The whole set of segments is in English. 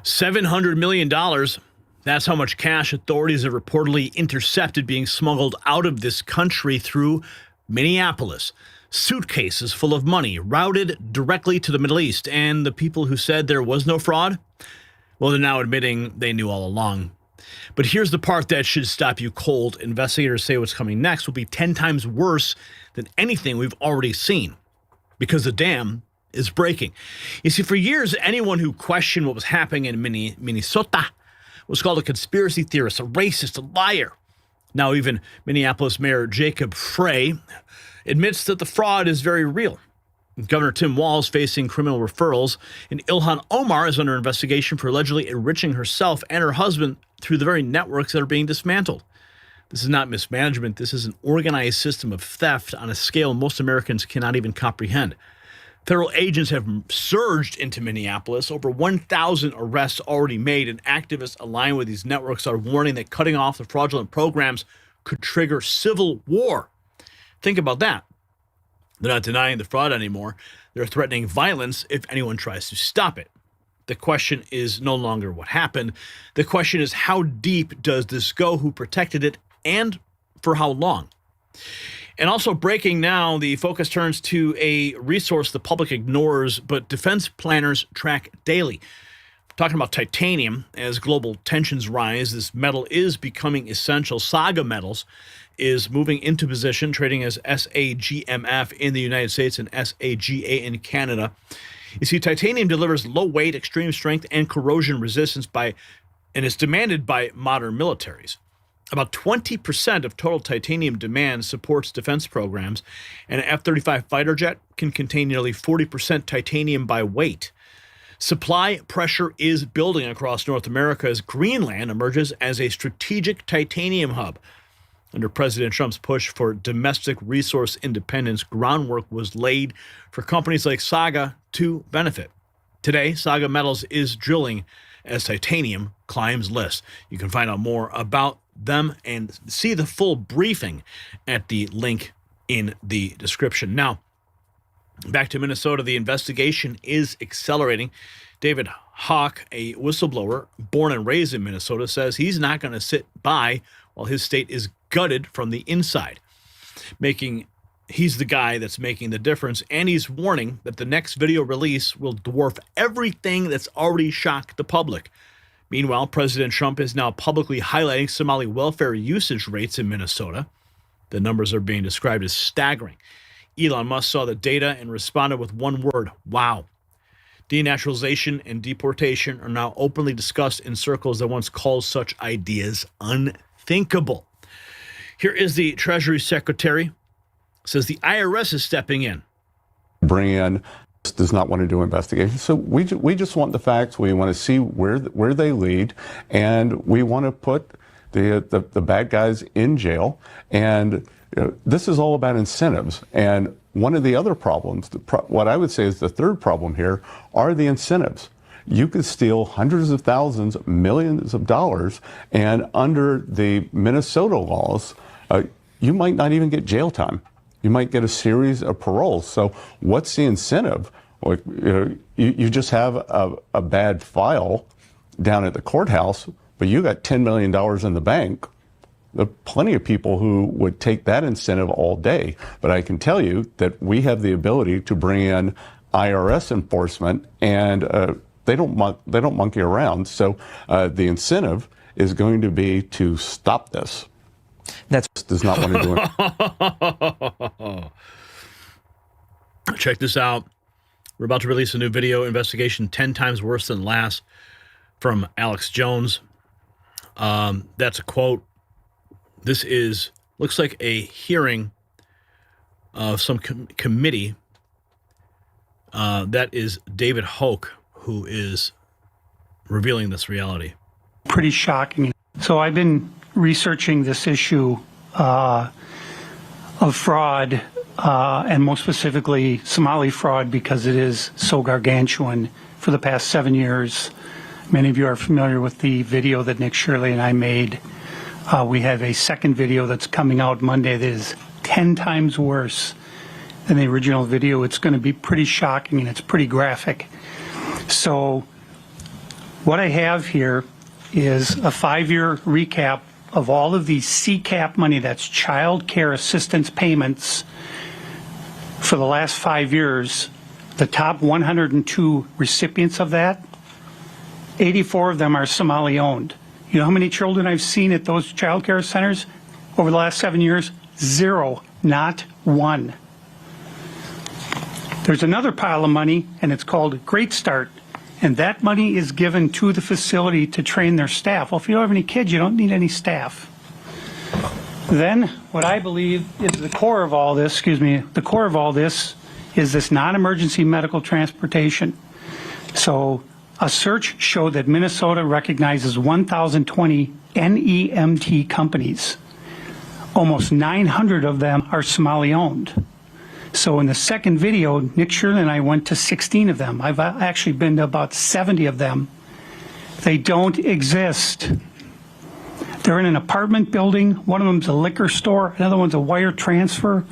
$700 million. That's how much cash authorities have reportedly intercepted being smuggled out of this country through Minneapolis. Suitcases full of money routed directly to the Middle East. And the people who said there was no fraud, well, they're now admitting they knew all along. But here's the part that should stop you cold. Investigators say what's coming next will be 10 times worse than anything we've already seen, because the dam is breaking. You see, for years, anyone who questioned what was happening in Minnesota was called a conspiracy theorist, a racist, a liar. Now even Minneapolis Mayor Jacob Frey admits that the fraud is very real. Governor Tim Walz facing criminal referrals, and Ilhan Omar is under investigation for allegedly enriching herself and her husband through the very networks that are being dismantled. This is not mismanagement. This is an organized system of theft on a scale most Americans cannot even comprehend. Federal agents have surged into Minneapolis. Over 1,000 arrests already made, and activists aligned with these networks are warning that cutting off the fraudulent programs could trigger civil war. Think about that. They're not denying the fraud anymore. They're threatening violence if anyone tries to stop it. The question is no longer what happened. The question is, how deep does this go? Who protected it? And for how long? And also breaking now, the focus turns to a resource the public ignores, but defense planners track daily. We're talking about titanium. As global tensions rise, this metal is becoming essential. SAGA Metals is moving into position, trading as SAGMF in the United States and SAGA in Canada. You see, titanium delivers low weight, extreme strength, and corrosion resistance and is demanded by modern militaries. About 20% of total titanium demand supports defense programs, and an F-35 fighter jet can contain nearly 40% titanium by weight. Supply pressure is building across North America as Greenland emerges as a strategic titanium hub. Under President Trump's push for domestic resource independence, groundwork was laid for companies like SAGA to benefit. Today, SAGA Metals is drilling as titanium climbs lists. You can find out more about them and see the full briefing at the link in the description. Now, back to Minnesota, the investigation is accelerating. David Hawk, a whistleblower born and raised in Minnesota, says he's not going to sit by while his state is gutted from the inside. He's the guy that's making the difference, and he's warning that the next video release will dwarf everything that's already shocked the public. Meanwhile, President Trump is now publicly highlighting Somali welfare usage rates in Minnesota. The numbers are being described as staggering. Elon Musk saw the data and responded with one word: wow. Denaturalization and deportation are now openly discussed in circles that once called such ideas unthinkable. Here is the Treasury Secretary. Says the IRS is stepping in. Bring in, does not want to do investigations. So we just want the facts. We want to see where they lead, and we want to put the bad guys in jail. And this is all about incentives. And one of the other problems, what I would say is the third problem here, are the incentives. You could steal hundreds of thousands, millions of dollars, and under the Minnesota laws, you might not even get jail time. You might get a series of paroles. So what's the incentive? Like, you just have a bad file down at the courthouse, but you got $10 million in the bank. There are plenty of people who would take that incentive all day. But I can tell you that we have the ability to bring in IRS enforcement, and they don't monkey around. So the incentive is going to be to stop this. That does not want to do it. Check this out. We're about to release a new video investigation 10 times worse than last from Alex Jones. That's a quote. This looks like a hearing of some committee. That is David Hoke, who is revealing this reality. Pretty shocking. So I've been researching this issue of fraud, and more specifically Somali fraud, because it is so gargantuan for the past 7 years. Many of you are familiar with the video that Nick Shirley and I made. We have a second video that's coming out Monday that is 10 times worse than the original video. It's going to be pretty shocking, and it's pretty graphic. So What I have here is a 5-year recap of all of the CCAP money, that's child care assistance payments, for the last 5 years. The top 102 recipients of that, 84 of them are Somali owned. You know how many children I've seen at those child care centers over the last 7 years? 0, not one. There's another pile of money, and it's called Great Start. And that money is given to the facility to train their staff. Well, if you don't have any kids, you don't need any staff. Then what I believe is the core of all this, the core of all this is this non-emergency medical transportation. So a search showed that Minnesota recognizes 1,020 NEMT companies. Almost 900 of them are Somali owned. So in the second video, Nick Shirley and I went to 16 of them. I've actually been to about 70 of them. They don't exist. They're in an apartment building. One of them's a liquor store. Another one's a wire transfer.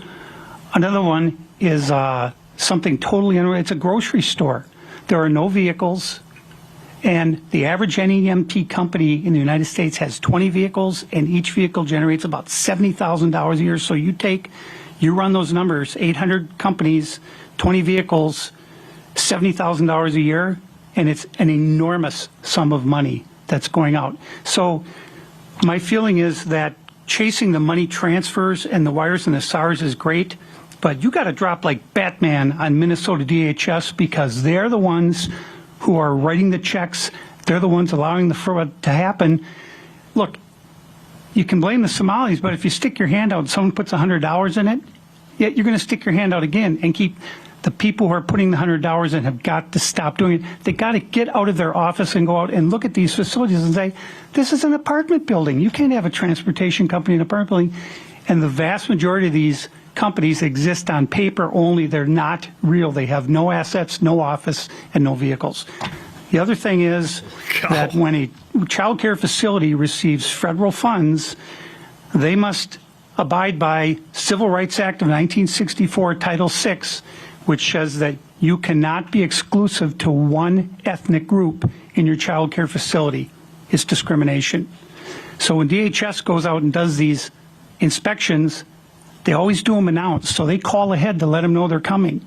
Another one is something totally unreal. It's a grocery store. There are no vehicles. And the average NEMT company in the United States has 20 vehicles, and each vehicle generates about $70,000 a year. So you run those numbers, 800 companies, 20 vehicles, $70,000 a year, and it's an enormous sum of money that's going out. So my feeling is that chasing the money transfers and the wires and the SARS is great, but you got to drop like Batman on Minnesota DHS, because they're the ones who are writing the checks. They're the ones allowing the fraud to happen. Look, you can blame the Somalis, but if you stick your hand out and someone puts $100 in it, yet you're going to stick your hand out again and keep the people who are putting the $100 in have got to stop doing it. They got to get out of their office and go out and look at these facilities and say, this is an apartment building. You can't have a transportation company in an apartment building. And the vast majority of these companies exist on paper only. They're not real. They have no assets, no office, and no vehicles. The other thing is that when a child care facility receives federal funds, they must abide by Civil Rights Act of 1964, Title VI, which says that you cannot be exclusive to one ethnic group in your child care facility. It's discrimination. So when DHS goes out and does these inspections, they always do them announced. So they call ahead to let them know they're coming.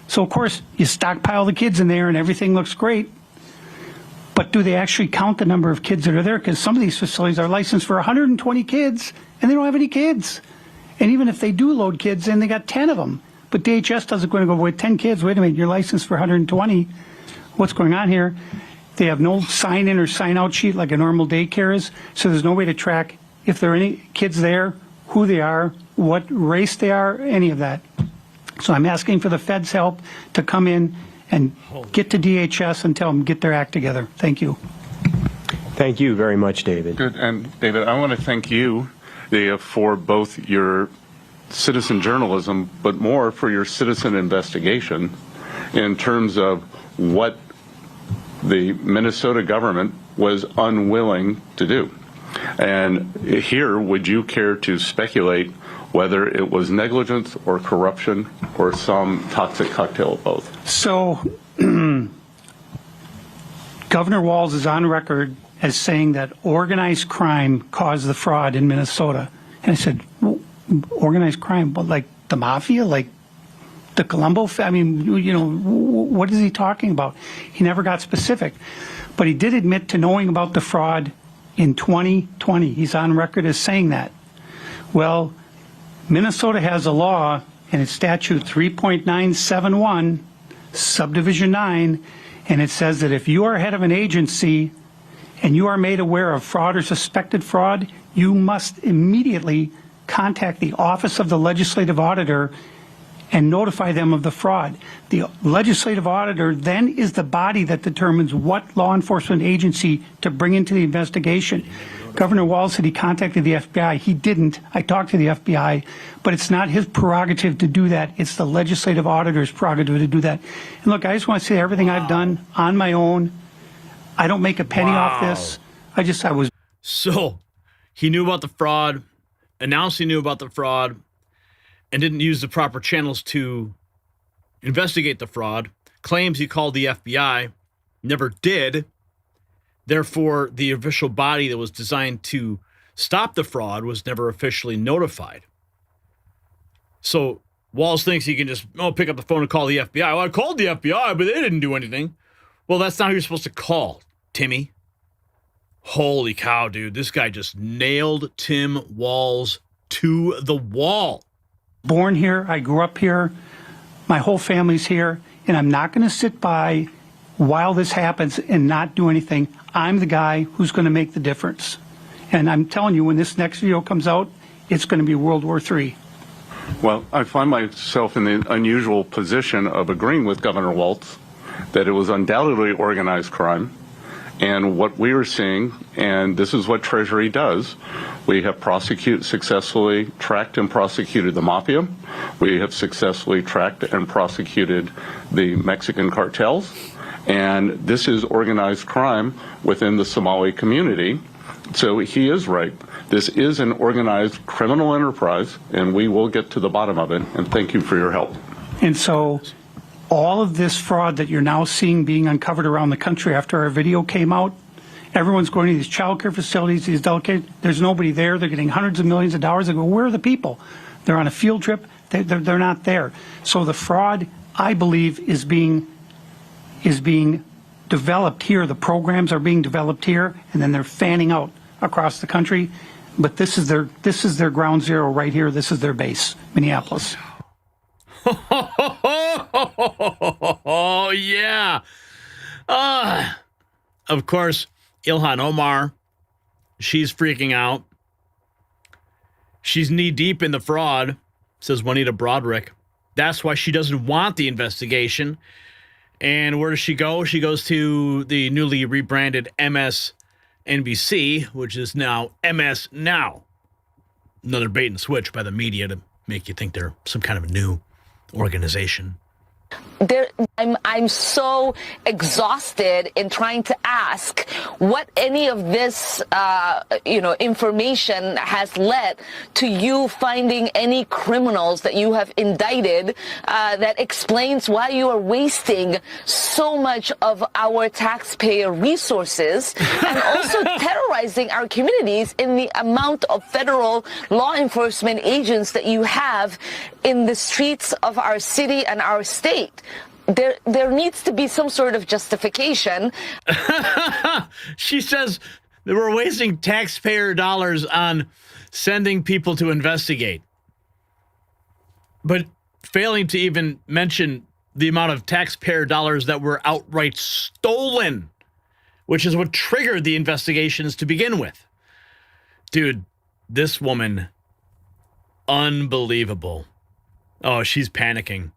So of course, you stockpile the kids in there and everything looks great. But do they actually count the number of kids that are there? Because some of these facilities are licensed for 120 kids, and they don't have any kids. And even if they do load kids in, they got 10 of them. But DHS doesn't going to go with 10 kids. Wait a minute, you're licensed for 120. What's going on here? They have no sign-in or sign-out sheet like a normal daycare is, so there's no way to track if there are any kids there, who they are, what race they are, any of that. So I'm asking for the Fed's help to come in and get to DHS and tell them get their act together. Thank you. Thank you very much, David. Good. And David, I want to thank you for both your citizen journalism, but more for your citizen investigation in terms of what the Minnesota government was unwilling to do. And here, would you care to speculate whether it was negligence or corruption or some toxic cocktail of both? So Governor Walz is on record as saying that organized crime caused the fraud in Minnesota. And I said, organized crime, but like the mafia, like the Colombo, I mean, you know, what is he talking about? He never got specific, but he did admit to knowing about the fraud in 2020. He's on record as saying that. Well, Minnesota has a law, and it's statute 3.971, subdivision 9, and it says that if you are head of an agency and you are made aware of fraud or suspected fraud, you must immediately contact the Office of the Legislative Auditor and notify them of the fraud. The legislative auditor then is the body that determines what law enforcement agency to bring into the investigation. Governor Walz said he contacted the FBI. He didn't. I talked to the FBI, but it's not his prerogative to do that. It's the legislative auditor's prerogative to do that. And look, I just want to say everything I've done on my own. I don't make a penny off this. I was. So he knew about the fraud, announced he knew about the fraud, and didn't use the proper channels to investigate the fraud, claims he called the FBI, never did, Therefore, the official body that was designed to stop the fraud was never officially notified. So Walz thinks he can just pick up the phone and call the FBI. Well, I called the FBI, but they didn't do anything. Well, that's not who you're supposed to call, Timmy. Holy cow, dude. This guy just nailed Tim Walz to the wall. Born here, I grew up here, my whole family's here, and I'm not going to sit by while this happens and not do anything. I'm the guy who's going to make the difference. And I'm telling you, when this next video comes out, it's going to be World War III. Well, I find myself in the unusual position of agreeing with Governor Walz that it was undoubtedly organized crime. And what we are seeing, and this is what Treasury does, we have successfully tracked and prosecuted the mafia. We have successfully tracked and prosecuted the Mexican cartels. And this is organized crime within the Somali community. So he is right. This is an organized criminal enterprise, and we will get to the bottom of it. And thank you for your help. And so all of this fraud that you're now seeing being uncovered around the country after our video came out, everyone's going to these child care facilities, these delicate, there's nobody there. They're getting hundreds of millions of dollars. They go, where are the people? They're on a field trip. They're not there. So the fraud, I believe, is being developed here. The programs are being developed here, and then they're fanning out across the country. But this is their ground zero right here. This is their base, Minneapolis. Oh, yeah. Of course, Ilhan Omar, she's freaking out. She's knee-deep in the fraud, says Juanita Broderick. That's why she doesn't want the investigation. And where does she go? She goes to the newly rebranded MSNBC, which is now MS Now. Another bait and switch by the media to make you think they're some kind of new organization. I'm so exhausted in trying to ask what any of this, information has led to you finding any criminals that you have indicted that explains why you are wasting so much of our taxpayer resources and also terrorizing our communities in the amount of federal law enforcement agents that you have in the streets of our city and our state. There needs to be some sort of justification. She says that we're wasting taxpayer dollars on sending people to investigate, but failing to even mention the amount of taxpayer dollars that were outright stolen, which is what triggered the investigations to begin with. Dude, this woman, unbelievable. Oh, she's panicking.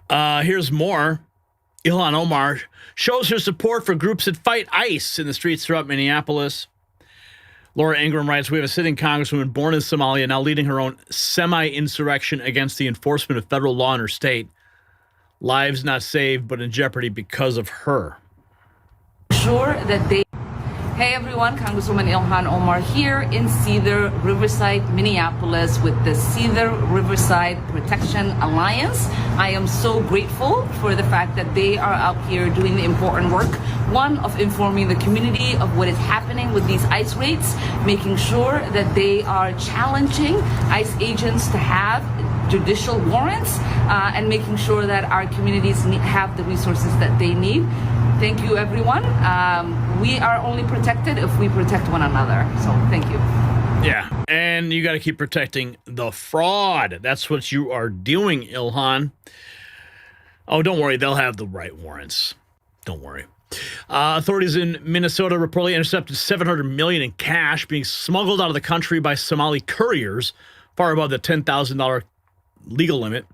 Here's more. Ilhan Omar shows her support for groups that fight ICE in the streets throughout Minneapolis. Laura Ingram writes, we have a sitting congresswoman born in Somalia now leading her own semi-insurrection against the enforcement of federal law in her state. Lives not saved, but in jeopardy because of her. Sure that they... Hey everyone, Congresswoman Ilhan Omar here in Cedar, Riverside, Minneapolis with the Cedar Riverside Protection Alliance. I am so grateful for the fact that they are out here doing the important work, one, of informing the community of what is happening with these ICE raids, making sure that they are challenging ICE agents to have judicial warrants, and making sure that our communities have the resources that they need. Thank you, everyone. We are only protected if we protect one another. So thank you. Yeah, and you got to keep protecting the fraud. That's what you are doing, Ilhan. Oh, don't worry. They'll have the right warrants. Don't worry. Authorities in Minnesota reportedly intercepted $700 million in cash being smuggled out of the country by Somali couriers, far above the $10,000 legal limit.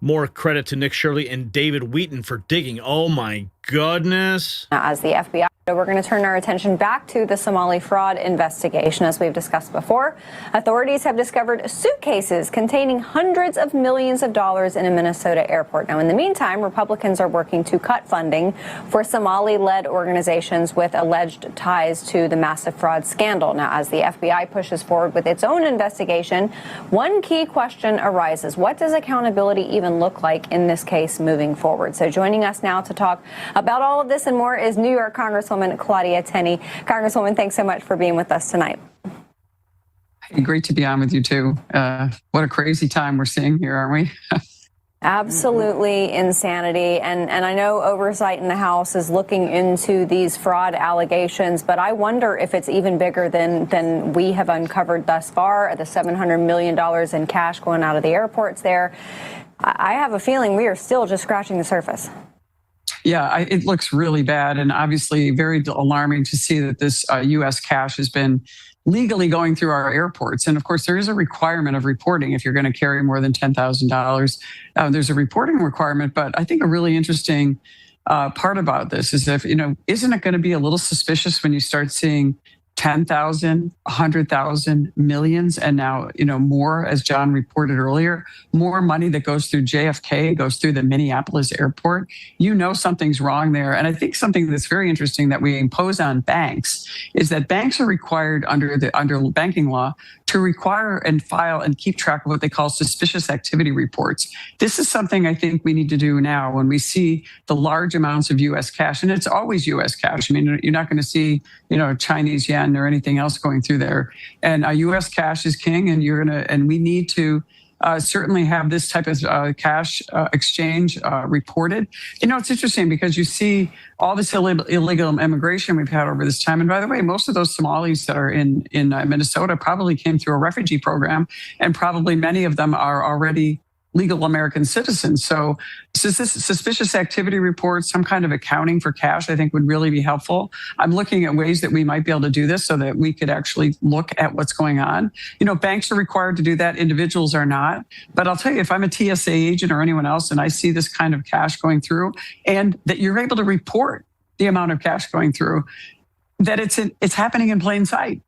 More credit to Nick Shirley and David Wheaton for digging. Oh, my goodness. As the FBI, we're going to turn our attention back to the Somali fraud investigation. As we've discussed before, authorities have discovered suitcases containing hundreds of millions of dollars in a Minnesota airport. Now, in the meantime, Republicans are working to cut funding for Somali-led organizations with alleged ties to the massive fraud scandal. Now, as the FBI pushes forward with its own investigation, one key question arises. What does accountability even look like in this case moving forward? So joining us now to talk About all of this and more is New York Congresswoman Claudia Tenney. Congresswoman, thanks so much for being with us tonight. Hey, great to be on with you, too. What a crazy time we're seeing here, aren't we? Absolutely insanity. And I know oversight in the House is looking into these fraud allegations, but I wonder if it's even bigger than we have uncovered thus far, the $700 million in cash going out of the airports there. I have a feeling we are still just scratching the surface. Yeah, it looks really bad, and obviously very alarming to see that this U.S. cash has been legally going through our airports. And of course, there is a requirement of reporting if you're going to carry more than $10,000. There's a reporting requirement, but I think a really interesting part about this is if, isn't it going to be a little suspicious when you start seeing 10,000, 100,000, millions, and now, more, as John reported earlier, more money that goes through JFK, goes through the Minneapolis airport. Something's wrong there. And I think something that's very interesting that we impose on banks is that banks are required under banking law to require and file and keep track of what they call suspicious activity reports. This is something I think we need to do now when we see the large amounts of U.S. cash, and it's always U.S. cash. I mean, you're not going to see, Chinese yen or anything else going through there. And U.S. cash is king, and we need to certainly have this type of cash exchange reported. It's interesting because you see all this illegal immigration we've had over this time. And by the way, most of those Somalis that are in Minnesota probably came through a refugee program, and probably many of them are already legal American citizens. So suspicious activity reports, some kind of accounting for cash, I think would really be helpful. I'm looking at ways that we might be able to do this so that we could actually look at what's going on. Banks are required to do that. Individuals are not. But I'll tell you, if I'm a TSA agent or anyone else and I see this kind of cash going through, and that you're able to report the amount of cash going through, that it's happening in plain sight.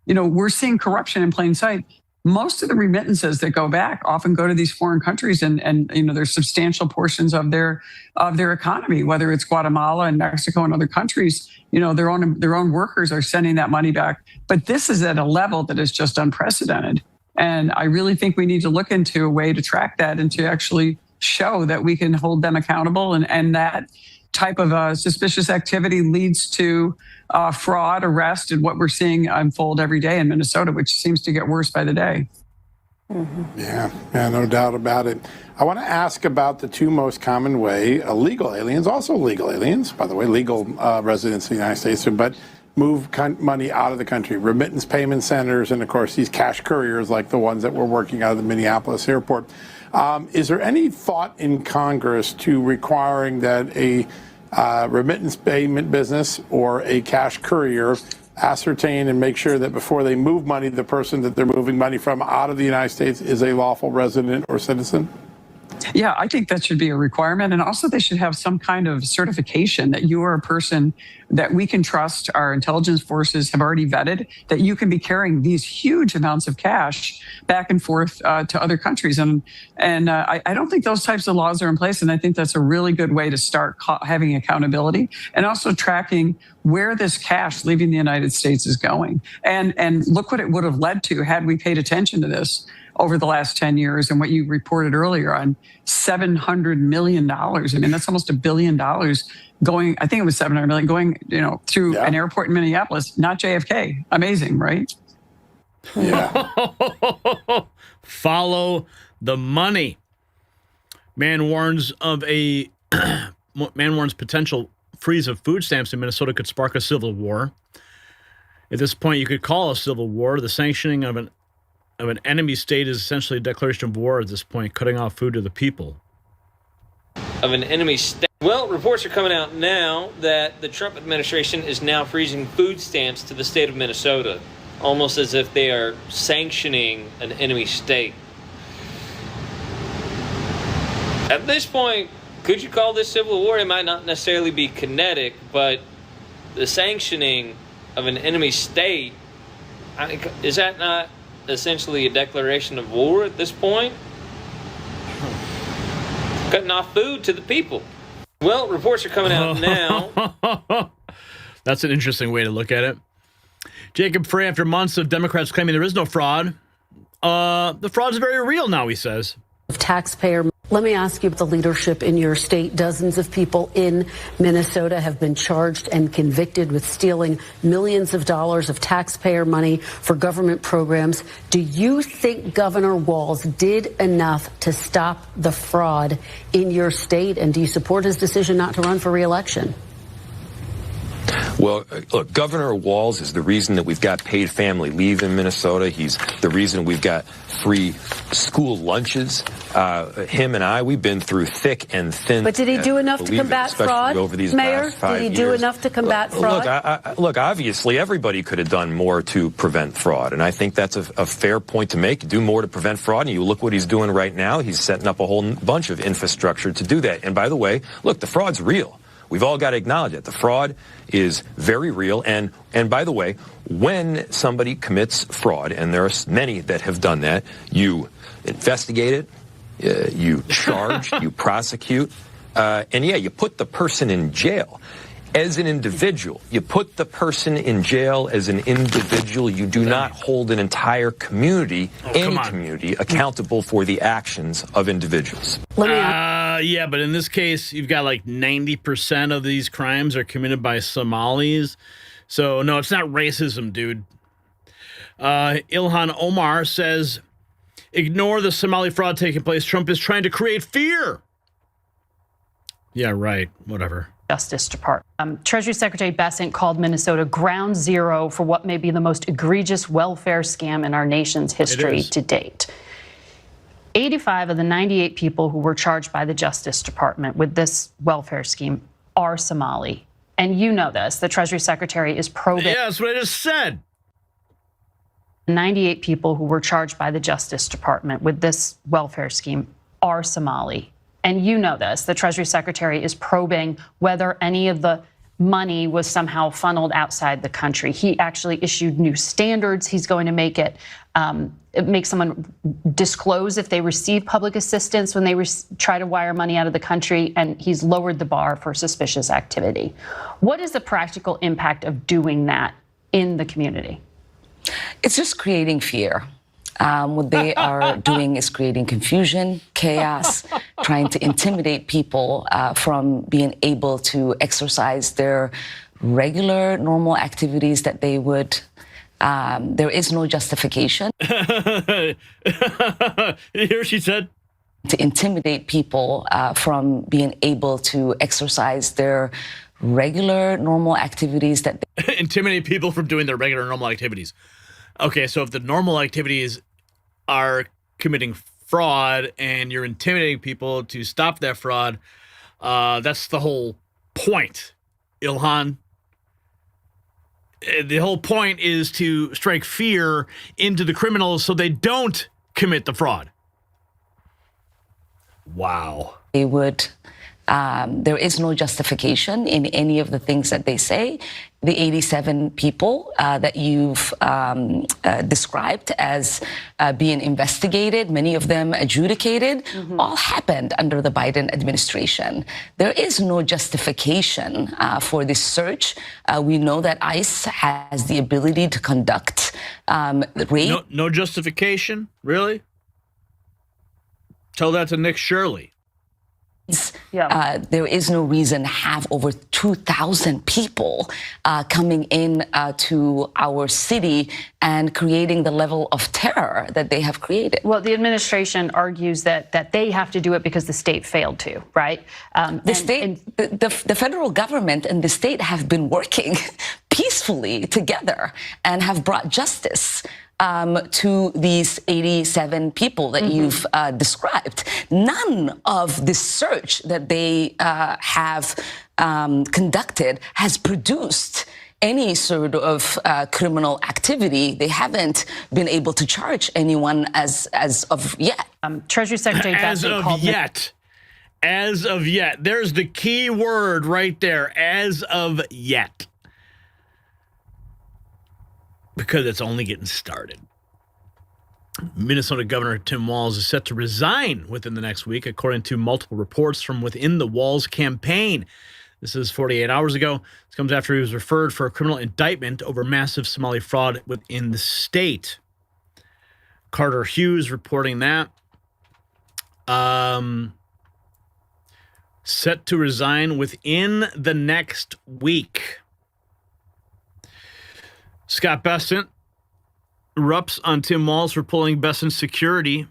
We're seeing corruption in plain sight. Most of the remittances that go back often go to these foreign countries, and there's substantial portions of their economy, whether it's Guatemala and Mexico and other countries. Their own workers are sending that money back. But this is at a level that is just unprecedented. And I really think we need to look into a way to track that and to actually show that we can hold them accountable, and that type of suspicious activity leads to fraud, arrest, and what we're seeing unfold every day in Minnesota, which seems to get worse by the day. Mm-hmm. Yeah, no doubt about it. I want to ask about the two most common way illegal aliens, also legal aliens, by the way, legal residents of the United States, but move money out of the country, remittance payment centers, and of course these cash couriers like the ones that we're working out of the Minneapolis airport. Is there any thought in Congress to requiring that a remittance payment business or a cash courier ascertain and make sure that before they move money, the person that they're moving money from out of the United States is a lawful resident or citizen? Yeah, I think that should be a requirement. And also they should have some kind of certification that you are a person that we can trust. Our intelligence forces have already vetted that you can be carrying these huge amounts of cash back and forth to other countries. And I don't think those types of laws are in place. And I think that's a really good way to start having accountability and also tracking where this cash leaving the United States is going. And look what it would have led to had we paid attention to this over the last 10 years, and what you reported earlier on $700 million. I mean, that's almost $1 billion going, I think it was 700 million going, through an airport in Minneapolis, not JFK. Amazing, right? Yeah. Follow the money. Man warns potential freeze of food stamps in Minnesota could spark a civil war. At this point, you could call a civil war. The sanctioning of an enemy state is essentially a declaration of war at this point, cutting off food to the people. Of an enemy state. Well, reports are coming out now that the Trump administration is now freezing food stamps to the state of Minnesota, almost as if they are sanctioning an enemy state. At this point, could you call this civil war? It might not necessarily be kinetic, but the sanctioning of an enemy state, is that not essentially a declaration of war at this point? Cutting off food to the people. Well, reports are coming out now. That's an interesting way to look at it. Jacob Frey, after months of Democrats claiming there is no fraud, the fraud is very real now, he says. Of taxpayer Let me ask you about the leadership in your state. Dozens of people in Minnesota have been charged and convicted with stealing millions of dollars of taxpayer money for government programs. Do you think Governor Walz did enough to stop the fraud in your state? And do you support his decision not to run for re-election? Well, look, Governor Walz is the reason that we've got paid family leave in Minnesota. He's the reason we've got free school lunches. Him and I, we've been through thick and thin. But did he do enough to combat fraud, over these Mayor? past 5 Did he do years? enough to combat fraud? Look, obviously everybody could have done more to prevent fraud, and I think that's a fair point to make. Do more to prevent fraud, and you look what he's doing right now. He's setting up a whole bunch of infrastructure to do that. And by the way, look, the fraud's real. We've all got to acknowledge it. The fraud is very real. And by the way, when somebody commits fraud, and there are many that have done that, you investigate it, you charge, you prosecute, and yeah, you put the person in jail. As an individual, you put the person in jail as an individual. You do not hold an entire community, any community, accountable for the actions of individuals. Yeah, but in this case, you've got like 90% of these crimes are committed by Somalis. So, no, it's not racism, dude. Ilhan Omar says, ignore the Somali fraud taking place. Trump is trying to create fear. Yeah, right. Whatever. Justice Department. Treasury Secretary Bessent called Minnesota ground zero for what may be the most egregious welfare scam in our nation's history to date. 85 of the 98 people who were charged by the Justice Department with this welfare scheme are Somali. And you know this. The Treasury Secretary is probing. Yeah, that's what I just said. 98 people who were charged by the Justice Department with this welfare scheme are Somali. And you know this. The Treasury Secretary is probing whether any of the money was somehow funneled outside the country. He actually issued new standards. He's going to make it make someone disclose if they receive public assistance when they try to wire money out of the country, and he's lowered the bar for suspicious activity. What is the practical impact of doing that in the community? It's just creating fear. What they are doing is creating confusion, chaos, trying to intimidate people from being able to exercise their regular, normal activities that they would. There is no justification. Here she said. To intimidate people from being able to exercise their regular, normal activities that they intimidate people from doing their regular, normal activities. Okay, so if the normal activities are committing fraud and you're intimidating people to stop that fraud, that's the whole point, Ilhan. The whole point is to strike fear into the criminals so they don't commit the fraud. Wow. They would. There is no justification in any of the things that they say. The 87 people that you've described as being investigated, many of them adjudicated, all happened under the Biden administration. There is no justification for this search. We know that ICE has the ability to conduct raid. No justification? Really? Tell that to Nick Shirley. There is no reason to have over 2,000 people coming in to our city and creating the level of terror that they have created. Well, the administration argues that they have to do it because the state failed to, right? The federal government and the state have been working peacefully together and have brought justice to these 87 people that you've described. None of this search that they have conducted has produced any sort of criminal activity. They haven't been able to charge anyone as of yet. Treasury Secretary Bessent called yet. As of yet. There's the key word right there. As of yet. Because it's only getting started. Minnesota Governor Tim Walz is set to resign within the next week, according to multiple reports from within the Walz campaign. This is 48 hours ago. This comes after he was referred for a criminal indictment over massive Somali fraud within the state. Carter Hughes reporting that. set to resign within the next week. Scott Bessent erupts on Tim Walz for pulling Bessent's security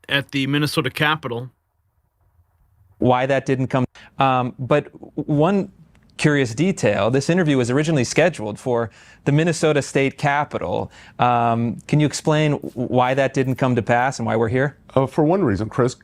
at the Minnesota Capitol. Why that didn't come. But one curious detail, this interview was originally scheduled for the Minnesota State Capitol. Can you explain why that didn't come to pass and why we're here? For one reason, Chris,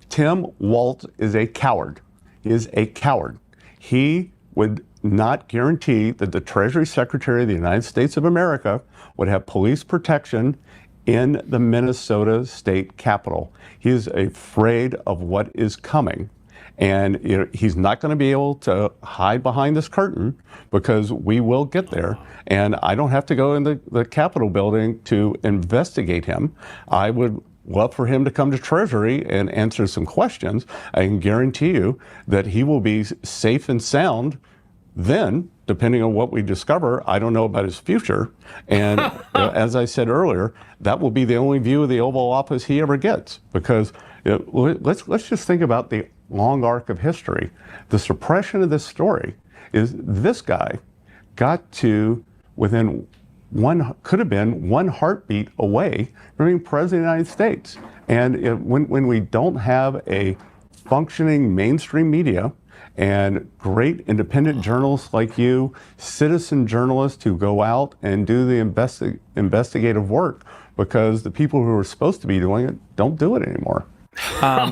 Tim Walz is a coward. He is a coward. He would not guarantee that the Treasury Secretary of the United States of America would have police protection in the Minnesota State Capitol. He is afraid of what is coming. And he's not going to be able to hide behind this curtain because we will get there. And I don't have to go in the Capitol building to investigate him. I would love for him to come to Treasury and answer some questions. I can guarantee you that he will be safe and sound then, depending on what we discover. I don't know about his future. And as I said earlier, that will be the only view of the Oval Office he ever gets. Because let's just think about the long arc of history. The suppression of this story is this guy got to within could have been one heartbeat away from being president of the United States. And when we don't have a functioning mainstream media and great independent journalists like you, citizen journalists who go out and do the investigative work because the people who are supposed to be doing it don't do it anymore.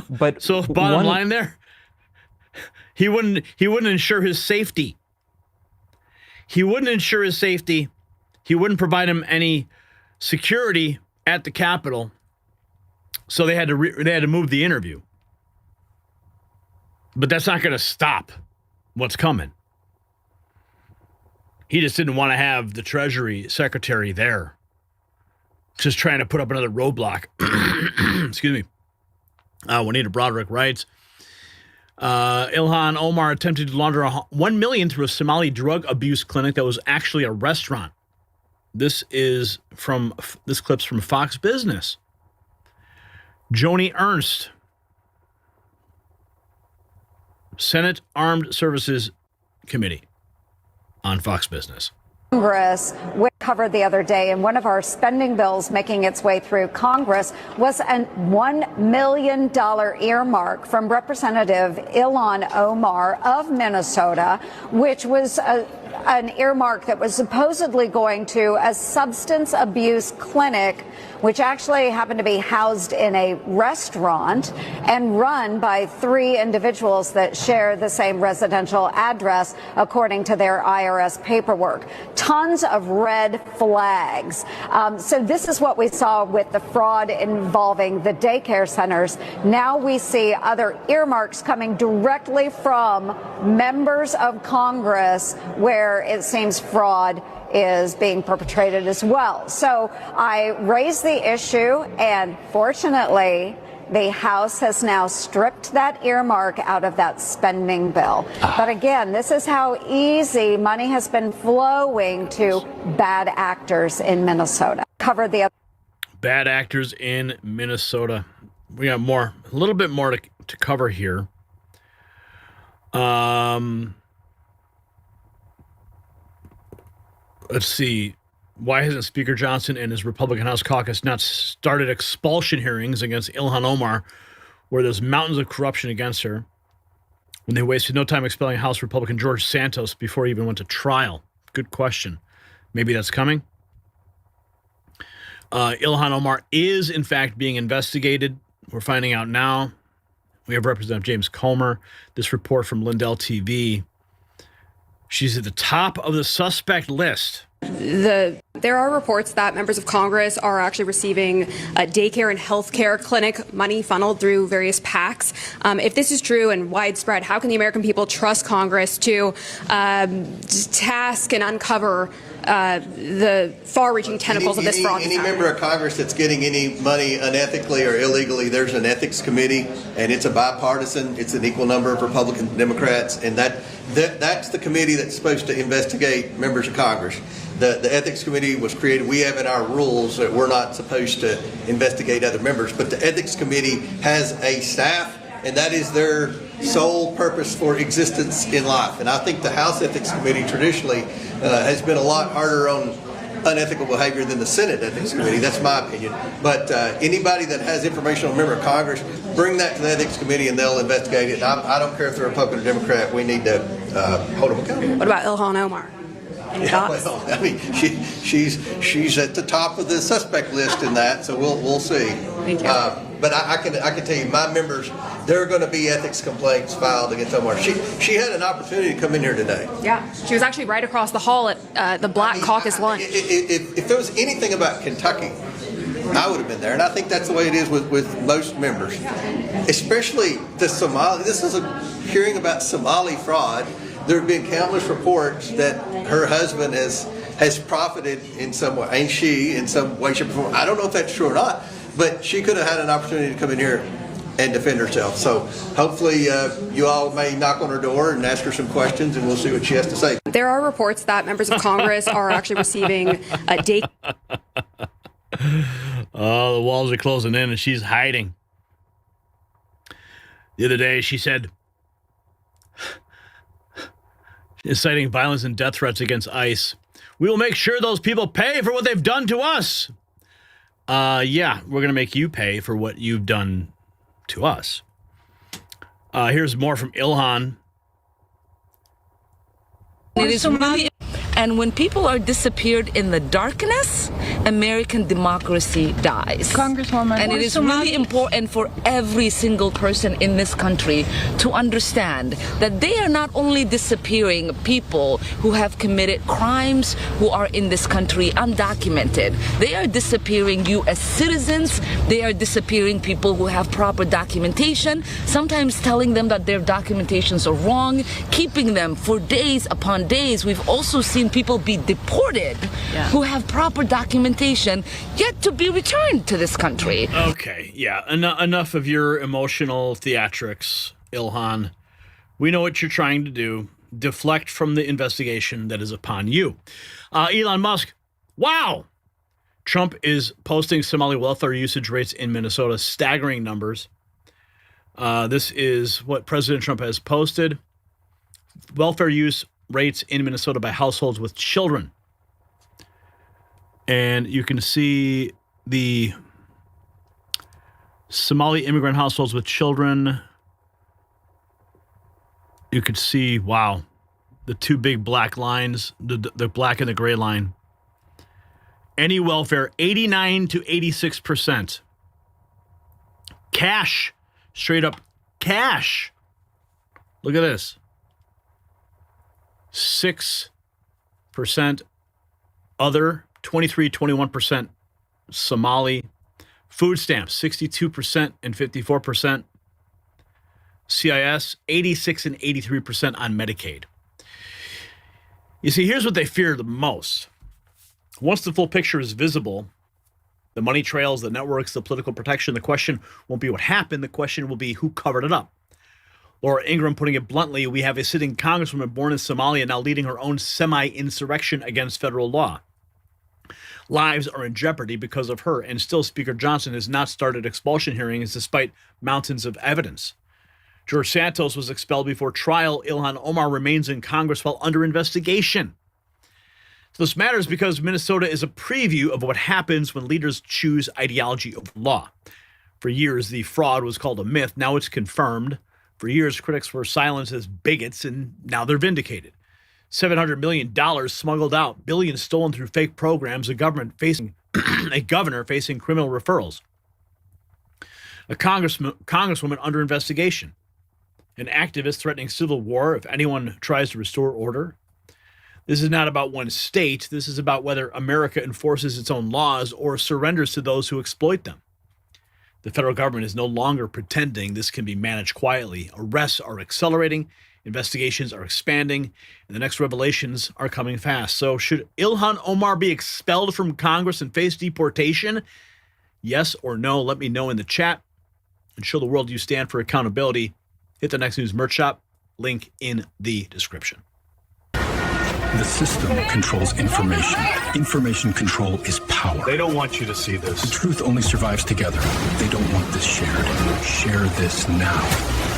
But so bottom line there, he wouldn't ensure his safety. He wouldn't ensure his safety. He wouldn't provide him any security at the Capitol. So they had to move the interview. But that's not going to stop what's coming. He just didn't want to have the Treasury Secretary there, just trying to put up another roadblock. Excuse me. Juanita Broderick writes, Ilhan Omar attempted to launder $1 million through a Somali drug abuse clinic that was actually a restaurant. This clip's from Fox Business. Joni Ernst, Senate Armed Services Committee on Fox Business. Congress, we covered the other day, and one of our spending bills making its way through Congress was a $1 million earmark from Representative Ilhan Omar of Minnesota, which was an earmark that was supposedly going to a substance abuse clinic, which actually happened to be housed in a restaurant and run by 3 individuals that share the same residential address, according to their IRS paperwork. Tons of red flags. So this is what we saw with the fraud involving the daycare centers. Now we see other earmarks coming directly from members of Congress where it seems fraud is being perpetrated as well. So I raised the issue, and fortunately, the House has now stripped that earmark out of that spending bill. But again, this is how easy money has been flowing to bad actors in Minnesota. Covered the other bad actors in Minnesota. We got a little bit more to cover here. Let's see. Why hasn't Speaker Johnson and his Republican House caucus not started expulsion hearings against Ilhan Omar, where there's mountains of corruption against her, when they wasted no time expelling House Republican George Santos before he even went to trial? Good question. Maybe that's coming. Ilhan Omar is, in fact, being investigated. We're finding out now. We have Representative James Comer. This report from Lindell TV. She's at the top of the suspect list. There are reports that members of Congress are actually receiving daycare and healthcare clinic money funneled through various PACs. If this is true and widespread, how can the American people trust Congress to task and uncover the far-reaching tentacles of this fraud? Any member of Congress that's getting any money unethically or illegally, there's an ethics committee, and it's a bipartisan. It's an equal number of Republicans and Democrats, and that's the committee that's supposed to investigate members of Congress. The ethics committee was created. We have in our rules that we're not supposed to investigate other members, but the ethics committee has a staff, and that is their sole purpose for existence in life. And I think the House Ethics Committee traditionally has been a lot harder on unethical behavior than the Senate Ethics Committee. That's my opinion. But anybody that has information on a member of Congress, bring that to the Ethics Committee and they'll investigate it. I don't care if they're Republican or Democrat. We need to hold them accountable. What about Ilhan Omar? Any thoughts? Well, I mean, she's at the top of the suspect list in that, so we'll see. Thank you. But I can tell you, my members, there are going to be ethics complaints filed against Omar. She had an opportunity to come in here today. Yeah, she was actually right across the hall at the Black Caucus lunch. If there was anything about Kentucky, I would have been there, and I think that's the way it is with most members, especially the Somali. This is a hearing about Somali fraud. There have been countless reports that her husband has profited in some way, and she in some way, shape, or form. I don't know if that's true or not, but she could have had an opportunity to come in here and defend herself. So hopefully you all may knock on her door and ask her some questions, and we'll see what she has to say. There are reports that members of Congress are actually receiving day. Oh, the walls are closing in, and she's hiding. The other day, she said, inciting violence and death threats against ICE. We will make sure those people pay for what they've done to us. Yeah, we're going to make you pay for what you've done to us. Here's more from Ilhan. It is really, and when people are disappeared in the darkness, American democracy dies. Congresswoman, and it is really important for every single person in this country to understand that they are not only disappearing people who have committed crimes, who are in this country undocumented. They are disappearing U.S. citizens. They are disappearing people who have proper documentation, sometimes telling them that their documentations are wrong, keeping them for days upon days. We've also seen people be deported who have proper documentation yet to be returned to this country. Okay, yeah, enough of your emotional theatrics, Ilhan. We know what you're trying to do. Deflect from the investigation that is upon you. Elon Musk, wow! Trump is posting Somali welfare usage rates in Minnesota, staggering numbers. This is what President Trump has posted. Welfare use rates in Minnesota by households with children. And you can see the Somali immigrant households with children. You could see, wow, the two big black lines, the black and the gray line. Any welfare, 89 to 86%. Cash, straight up cash. Look at this. 6% other, 21% Somali. Food stamps, 62% and 54%. CIS, 86 and 83% on Medicaid. You see, here's what they fear the most. Once the full picture is visible, the money trails, the networks, the political protection, the question won't be what happened. The question will be who covered it up. Laura Ingraham putting it bluntly, we have a sitting congresswoman born in Somalia now leading her own semi-insurrection against federal law. Lives are in jeopardy because of her, and still Speaker Johnson has not started expulsion hearings despite mountains of evidence. George Santos was expelled before trial. Ilhan Omar remains in Congress while under investigation. So this matters because Minnesota is a preview of what happens when leaders choose ideology over law. For years, the fraud was called a myth. Now it's confirmed. For years, critics were silenced as bigots, and now they're vindicated. $700 million smuggled out, billions stolen through fake programs, a governor facing criminal referrals. A congresswoman under investigation. An activist threatening civil war if anyone tries to restore order. This is not about one state. This is about whether America enforces its own laws or surrenders to those who exploit them. The federal government is no longer pretending this can be managed quietly. Arrests are accelerating, investigations are expanding, and the next revelations are coming fast. So should Ilhan Omar be expelled from Congress and face deportation? Yes or no? Let me know in the chat and show the world you stand for accountability. Hit the Next News merch shop, link in the description. The system controls information. Information control is power. They don't want you to see this. The truth only survives together. They don't want this shared. Share this now.